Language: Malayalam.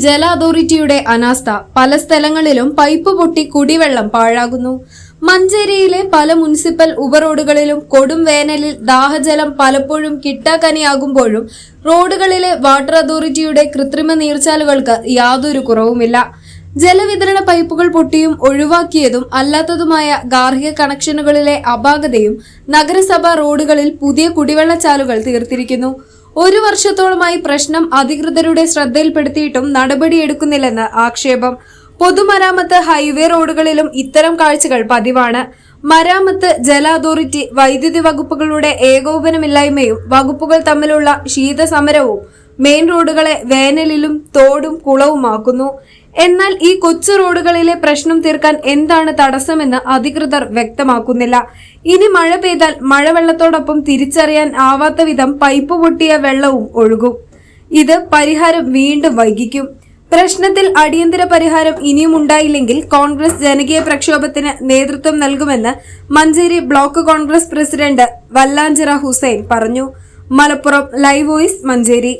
ജല അതോറിറ്റിയുടെ അനാസ്ഥ. പല സ്ഥലങ്ങളിലും പൈപ്പ് പൊട്ടി കുടിവെള്ളം പാഴാകുന്നു. മഞ്ചേരിയിലെ പല മുനിസിപ്പൽ ഉപറോഡുകളിലും കൊടും വേനലിൽ ദാഹജലം പലപ്പോഴും കിട്ടാക്കനിയാകുമ്പോഴും റോഡുകളിലെ വാട്ടർ അതോറിറ്റിയുടെ കൃത്രിമ നീർച്ചാലുകൾക്ക് യാതൊരു കുറവുമില്ല. ജലവിതരണ പൈപ്പുകൾ പൊട്ടിയും ഒഴിവാക്കിയതും അല്ലാത്തതുമായ ഗാർഹിക കണക്ഷനുകളിലെ അപാകതയും നഗരസഭ റോഡുകളിൽ പുതിയ കുടിവെള്ള ചാലുകൾ തീർത്തിരിക്കുന്നു. ഒരു വർഷത്തോളമായി പ്രശ്നം അധികൃതരുടെ ശ്രദ്ധയിൽപ്പെടുത്തിയിട്ടും നടപടിയെടുക്കുന്നില്ലെന്ന് ആക്ഷേപം. പൊതുമരാമത്ത്, ഹൈവേ റോഡുകളിലും ഇത്തരം കാഴ്ചകൾ പതിവാണ്. മരാമത്ത്, ജല അതോറിറ്റി, വൈദ്യുതി വകുപ്പുകളുടെ ഏകോപനമില്ലായ്മയും വകുപ്പുകൾ തമ്മിലുള്ള ശീതസമരവും മെയിൻ റോഡുകളെ വേനലിലും തോടും കുളവുമാക്കുന്നു. എന്നാൽ ഈ കൊച്ചു റോഡുകളിലെ പ്രശ്നം തീർക്കാൻ എന്താണ് തടസ്സമെന്ന് അധികൃതർ വ്യക്തമാക്കുന്നില്ല. ഇനി മഴ പെയ്താൽ മഴവെള്ളത്തോടൊപ്പം തിരിച്ചറിയാൻ ആവാത്ത വിധം പൈപ്പ് പൊട്ടിയ വെള്ളവും ഒഴുകും. ഇത് പരിഹാരം വീണ്ടും വൈകിക്കും. പ്രശ്നത്തിൽ അടിയന്തര പരിഹാരം ഇനിയും ഉണ്ടായില്ലെങ്കിൽ കോൺഗ്രസ് ജനകീയ പ്രക്ഷോഭത്തിന് നേതൃത്വം നൽകുമെന്ന് മഞ്ചേരി ബ്ലോക്ക് കോൺഗ്രസ് പ്രസിഡന്റ് വല്ലാഞ്ചിറ ഹുസൈൻ പറഞ്ഞു. Malappuram live voice, Manjeri.